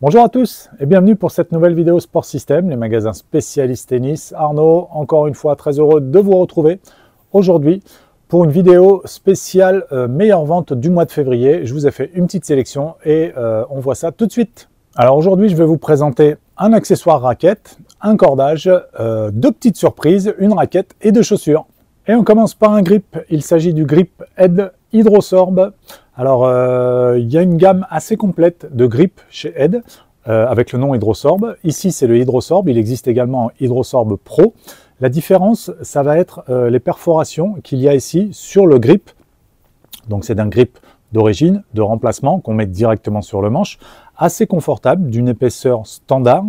Bonjour à tous et bienvenue pour cette nouvelle vidéo Sport System, les magasins spécialistes tennis. Arnaud, encore une fois très heureux de vous retrouver aujourd'hui pour une vidéo spéciale meilleure vente du mois de février. Je vous ai fait une petite sélection et on voit ça tout de suite. Alors aujourd'hui, je vais vous présenter un accessoire raquette, un cordage, deux petites surprises, une raquette et deux chaussures. Et on commence par un grip. Il s'agit du grip Ed Hydrosorb. Alors, il y a une gamme assez complète de grips chez Ed avec le nom Hydrosorb. Ici, c'est le Hydrosorb. Il existe également en Hydrosorb Pro. La différence, ça va être les perforations qu'il y a ici sur le grip. Donc, c'est un grip d'origine, de remplacement, qu'on met directement sur le manche, assez confortable, d'une épaisseur standard.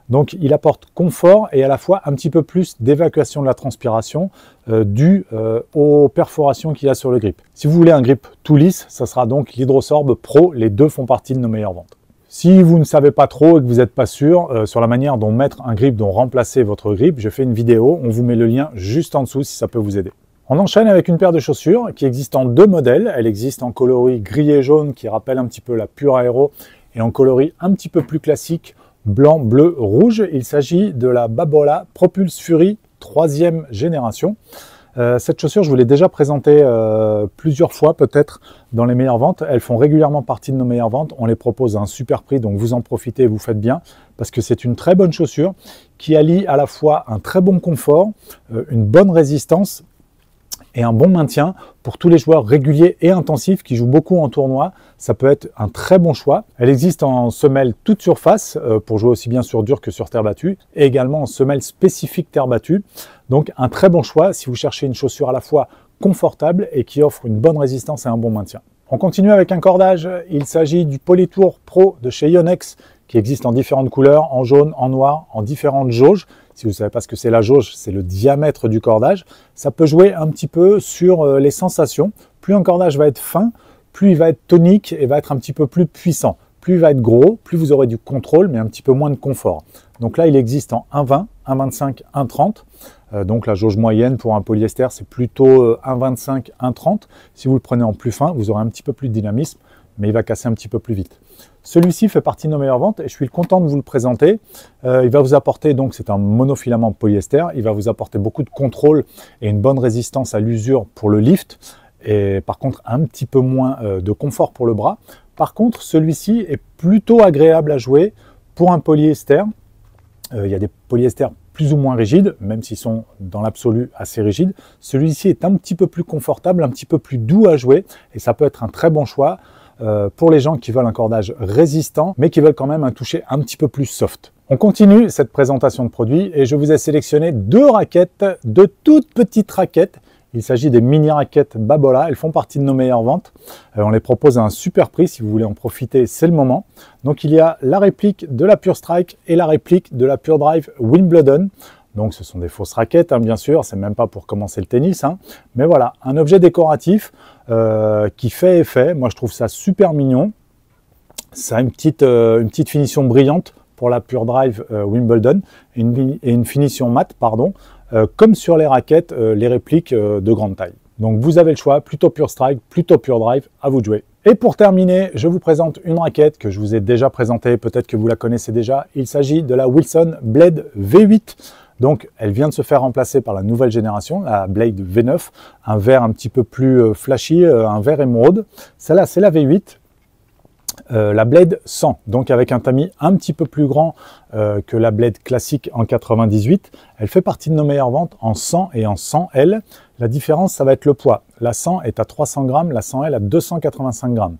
Donc, il apporte confort et à la fois un petit peu plus d'évacuation de la transpiration due aux perforations qu'il y a sur le grip. Si vous voulez un grip tout lisse, ça sera donc l'Hydrosorb Pro. Les deux font partie de nos meilleures ventes. Si vous ne savez pas trop et que vous n'êtes pas sûr sur la manière dont mettre un grip, dont remplacer votre grip, j'ai fait une vidéo, on vous met le lien juste en dessous si ça peut vous aider. On enchaîne avec une paire de chaussures qui existe en deux modèles. Elle existe en coloris gris et jaune qui rappelle un petit peu la Pure Aero et en coloris un petit peu plus classique blanc, bleu, rouge. Il s'agit de la Babola Propulse Fury 3e génération. Cette chaussure, je vous l'ai déjà présentée plusieurs fois peut-être dans les meilleures ventes. Elles font régulièrement partie de nos meilleures ventes. On les propose à un super prix, donc vous en profitez et vous faites bien parce que c'est une très bonne chaussure qui allie à la fois un très bon confort, une bonne résistance et un bon maintien pour tous les joueurs réguliers et intensifs qui jouent beaucoup en tournoi. Ça peut être un très bon choix. Elle existe en semelle toute surface pour jouer aussi bien sur dur que sur terre battue et également en semelle spécifique terre battue. Donc un très bon choix si vous cherchez une chaussure à la fois confortable et qui offre une bonne résistance et un bon maintien. On continue avec un cordage. Il s'agit du Polytour Pro de chez Yonex qui existe en différentes couleurs, en jaune, en noir, en différentes jauges. Si vous ne savez pas ce que c'est la jauge, c'est le diamètre du cordage. Ça peut jouer un petit peu sur les sensations. Plus un cordage va être fin, plus il va être tonique et va être un petit peu plus puissant. Plus il va être gros, plus vous aurez du contrôle, mais un petit peu moins de confort. Donc là, il existe en 1,20, 1,25, 1,30. Donc la jauge moyenne pour un polyester, c'est plutôt 1,25, 1,30. Si vous le prenez en plus fin, vous aurez un petit peu plus de dynamisme, mais il va casser un petit peu plus vite. Celui-ci fait partie de nos meilleures ventes et je suis content de vous le présenter. Il va vous apporter, donc c'est un monofilament polyester, il va vous apporter beaucoup de contrôle et une bonne résistance à l'usure pour le lift et par contre un petit peu moins de confort pour le bras. Par contre, celui-ci est plutôt agréable à jouer pour un polyester. Il y a des polyesters plus ou moins rigides, même s'ils sont dans l'absolu assez rigides. Celui-ci est un petit peu plus confortable, un petit peu plus doux à jouer et ça peut être un très bon choix pour les gens qui veulent un cordage résistant, mais qui veulent quand même un toucher un petit peu plus soft. On continue cette présentation de produits et je vous ai sélectionné deux raquettes, deux toutes petites raquettes. Il s'agit des mini raquettes Babola, elles font partie de nos meilleures ventes. On les propose à un super prix, si vous voulez en profiter, c'est le moment. Donc il y a la réplique de la Pure Strike et la réplique de la Pure Drive Wimbledon. Donc ce sont des fausses raquettes, hein, bien sûr, c'est même pas pour commencer le tennis. Hein. Mais voilà, un objet décoratif qui fait effet. Moi je trouve ça super mignon. Ça a une petite finition brillante pour la Pure Drive Wimbledon et une finition mate, pardon, comme sur les raquettes, les répliques de grande taille. Donc vous avez le choix, plutôt Pure Strike, plutôt Pure Drive, à vous de jouer. Et pour terminer, je vous présente une raquette que je vous ai déjà présentée, peut-être que vous la connaissez déjà. Il s'agit de la Wilson Blade V8. Donc, elle vient de se faire remplacer par la nouvelle génération, la Blade V9, un vert un petit peu plus flashy, un vert émeraude. Celle-là, c'est la V8, la Blade 100, donc avec un tamis un petit peu plus grand que la Blade classique en 98. Elle fait partie de nos meilleures ventes en 100 et en 100L. La différence, ça va être le poids. La 100 est à 300 grammes, la 100L à 285 grammes.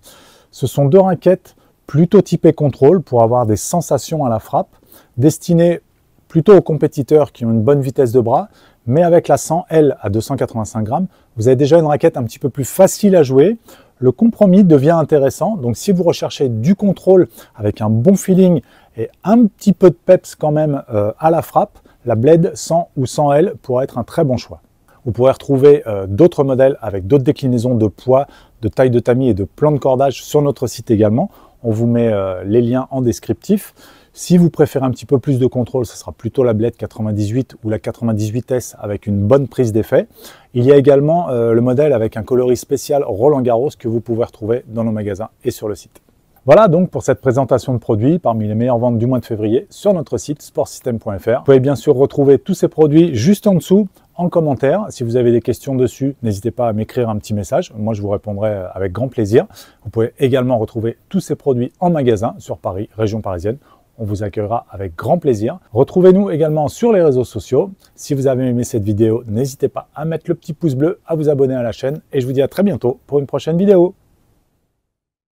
Ce sont deux raquettes plutôt typées contrôle pour avoir des sensations à la frappe, destinées plutôt aux compétiteurs qui ont une bonne vitesse de bras, mais avec la 100L à 285 grammes, vous avez déjà une raquette un petit peu plus facile à jouer. Le compromis devient intéressant, donc si vous recherchez du contrôle avec un bon feeling et un petit peu de peps quand même à la frappe, la Blade 100 ou 100L pourrait être un très bon choix. Vous pourrez retrouver d'autres modèles avec d'autres déclinaisons de poids, de taille de tamis et de plan de cordage sur notre site également. On vous met les liens en descriptif. Si vous préférez un petit peu plus de contrôle, ce sera plutôt la Blade 98 ou la 98S avec une bonne prise d'effet. Il y a également le modèle avec un coloris spécial Roland Garros que vous pouvez retrouver dans nos magasins et sur le site. Voilà donc pour cette présentation de produits parmi les meilleures ventes du mois de février sur notre site sportsystem.fr. Vous pouvez bien sûr retrouver tous ces produits juste en dessous en commentaire. Si vous avez des questions dessus, n'hésitez pas à m'écrire un petit message. Moi, je vous répondrai avec grand plaisir. Vous pouvez également retrouver tous ces produits en magasin sur Paris, région parisienne. On vous accueillera avec grand plaisir. Retrouvez-nous également sur les réseaux sociaux. Si vous avez aimé cette vidéo, n'hésitez pas à mettre le petit pouce bleu, à vous abonner à la chaîne et je vous dis à très bientôt pour une prochaine vidéo.